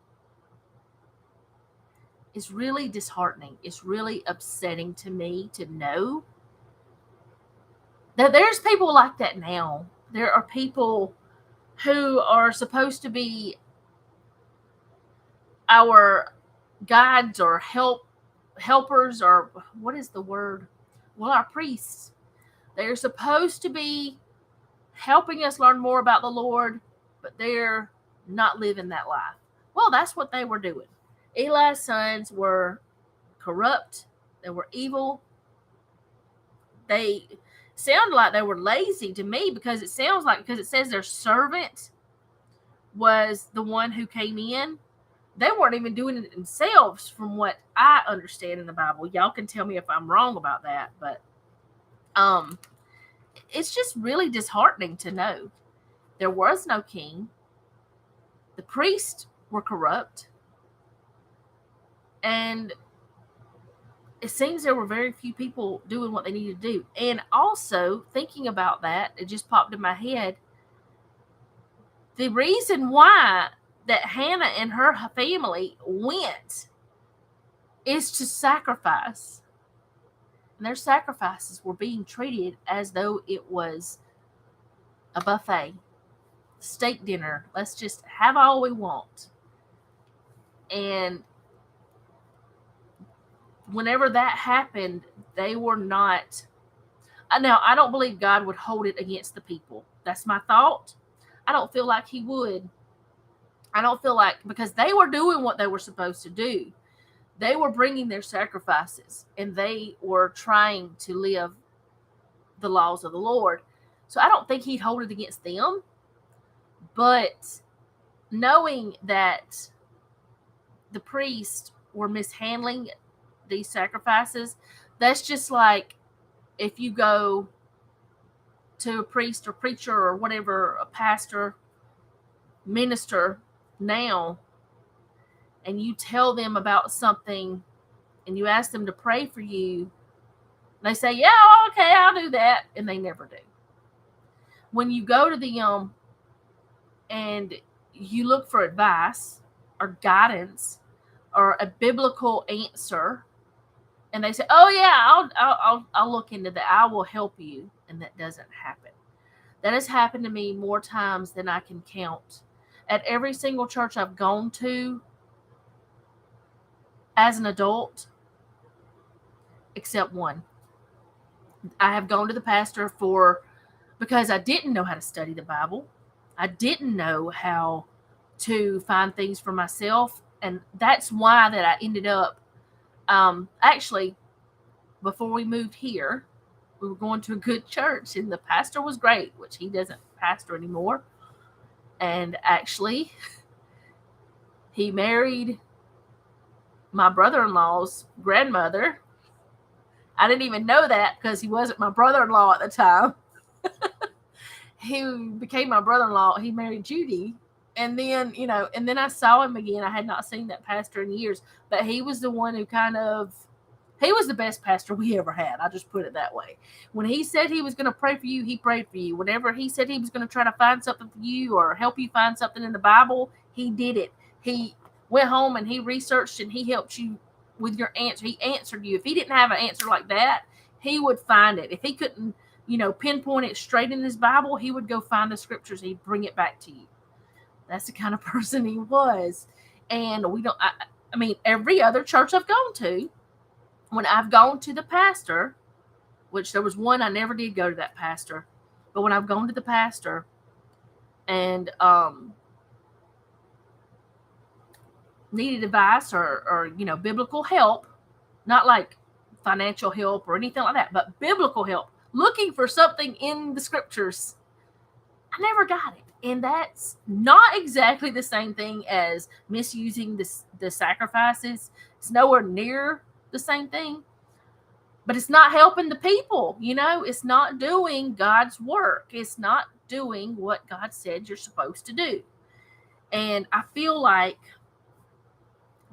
is really disheartening. It's really upsetting to me to know that there's people like that now. There are people who are supposed to be our guides or helpers, or what is the word? Well, our priests. They're supposed to be helping us learn more about the Lord, but they're not living that life. Well, that's what they were doing. Eli's sons were corrupt, they were evil. They sounded like they were lazy to me, because it sounds like, because it says their servant was the one who came in. They weren't even doing it themselves, from what I understand in the Bible. Y'all can tell me if I'm wrong about that, but it's just really disheartening to know there was no king. The priests were corrupt, and it seems there were very few people doing what they needed to do. And also, thinking about that, it just popped in my head. The reason why that Hannah and her family went is to sacrifice. And their sacrifices were being treated as though it was a buffet, steak dinner. Let's just have all we want. And whenever that happened, they were not. Now, I don't believe God would hold it against the people. That's my thought. I don't feel like he would. I don't feel like, because they were doing what they were supposed to do. They were bringing their sacrifices, and they were trying to live the laws of the Lord. So I don't think he'd hold it against them. But knowing that the priests were mishandling these sacrifices, that's just like if you go to a priest or preacher or whatever, a pastor, minister now, and you tell them about something and you ask them to pray for you, they say, yeah, okay, I'll do that, and they never do. When you go to them and you look for advice or guidance or a biblical answer, and they say, oh yeah, I'll look into that, I will help you, and that doesn't happen. That has happened to me more times than I can count. At every single church I've gone to as an adult, except one. I have gone to the pastor because I didn't know how to study the Bible. I didn't know how to find things for myself. And that's why that I ended up, actually, before we moved here, we were going to a good church, and the pastor was great, which he doesn't pastor anymore. And actually, he married my brother-in-law's grandmother. I didn't even know that because he wasn't my brother-in-law at the time. He became my brother-in-law. He married Judy. And then, and then I saw him again. I had not seen that pastor in years, but he was the one who he was the best pastor we ever had. I'll just put it that way. When he said he was going to pray for you, he prayed for you. Whenever he said he was going to try to find something for you or help you find something in the Bible, he did it. He went home and he researched and he helped you with your answer. He answered you. If he didn't have an answer like that, he would find it. If he couldn't, pinpoint it straight in his Bible, he would go find the scriptures and he'd bring it back to you. That's the kind of person he was. And every other church I've gone to, when I've gone to the pastor, which there was one I never did go to that pastor, but when I've gone to the pastor and needed advice or biblical help, not like financial help or anything like that, but biblical help, looking for something in the scriptures, I never got it. And that's not exactly the same thing as misusing the sacrifices. It's nowhere near the same thing. But it's not helping the people, It's not doing God's work. It's not doing what God said you're supposed to do. And I feel like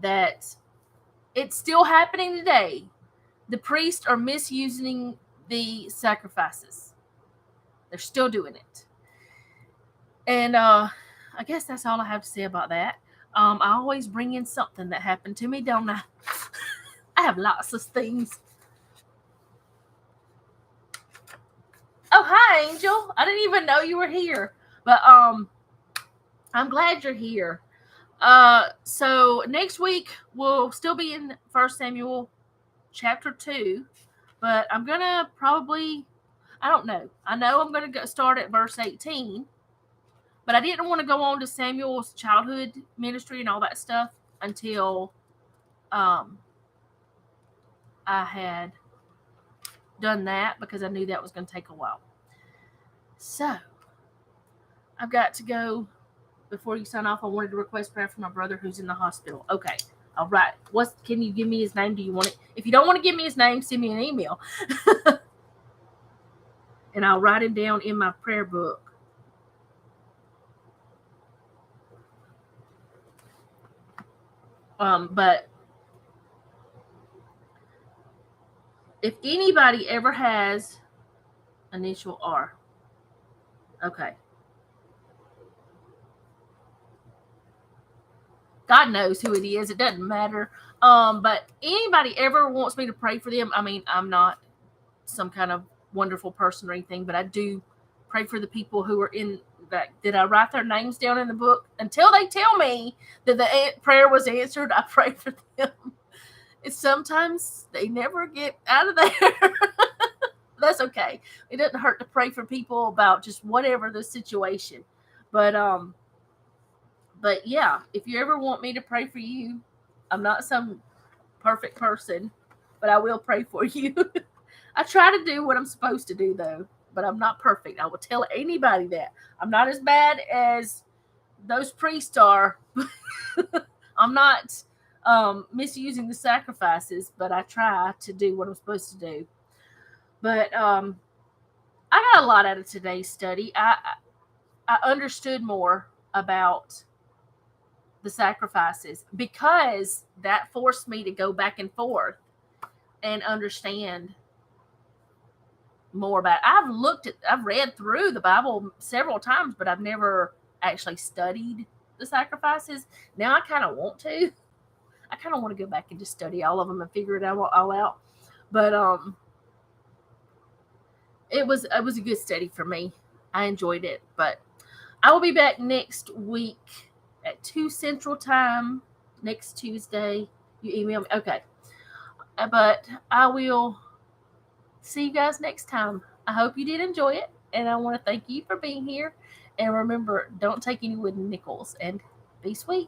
that it's still happening today. The priests are misusing the sacrifices. They're still doing it. And I guess that's all I have to say about that. I always bring in something that happened to me, don't I? I have lots of things. Oh, hi, Angel. I didn't even know you were here. But I'm glad you're here. So next week we'll still be in 1 Samuel chapter 2. But I'm going to I don't know. I know I'm going to start at verse 18, but I didn't want to go on to Samuel's childhood ministry and all that stuff until I had done that, because I knew that was going to take a while. So I've got to go. Before you sign off, I wanted to request prayer for my brother who's in the hospital. Okay. All right. Can you give me his name? Do you want it? If you don't want to give me his name, send me an email. And I'll write him down in my prayer book. But if anybody ever has initial R, okay. God knows who it is. It doesn't matter. But anybody ever wants me to pray for them, I mean, I'm not some kind of wonderful person or anything, but I do pray for the people who are in that. Did I write their names down in the book? Until they tell me that the prayer was answered, I pray for them. It's sometimes they never get out of there. That's okay. It doesn't hurt to pray for people about just whatever the situation. But yeah, if you ever want me to pray for you, I'm not some perfect person, but I will pray for you. I try to do what I'm supposed to do, though, but I'm not perfect. I will tell anybody that. I'm not as bad as those priests are. I'm not misusing the sacrifices, but I try to do what I'm supposed to do. But I got a lot out of today's study. I understood more about the sacrifices, because that forced me to go back and forth and understand more about it. I've read through the Bible several times, but I've never actually studied the sacrifices. Now I kind of want to. I kind of want to go back and just study all of them and figure it all out. But it was a good study for me. I enjoyed it. But I will be back next week at 2 Central Time, next Tuesday. You email me. Okay. But I will see you guys next time. I hope you did enjoy it, and I want to thank you for being here. And remember, don't take any wooden nickels, and be sweet.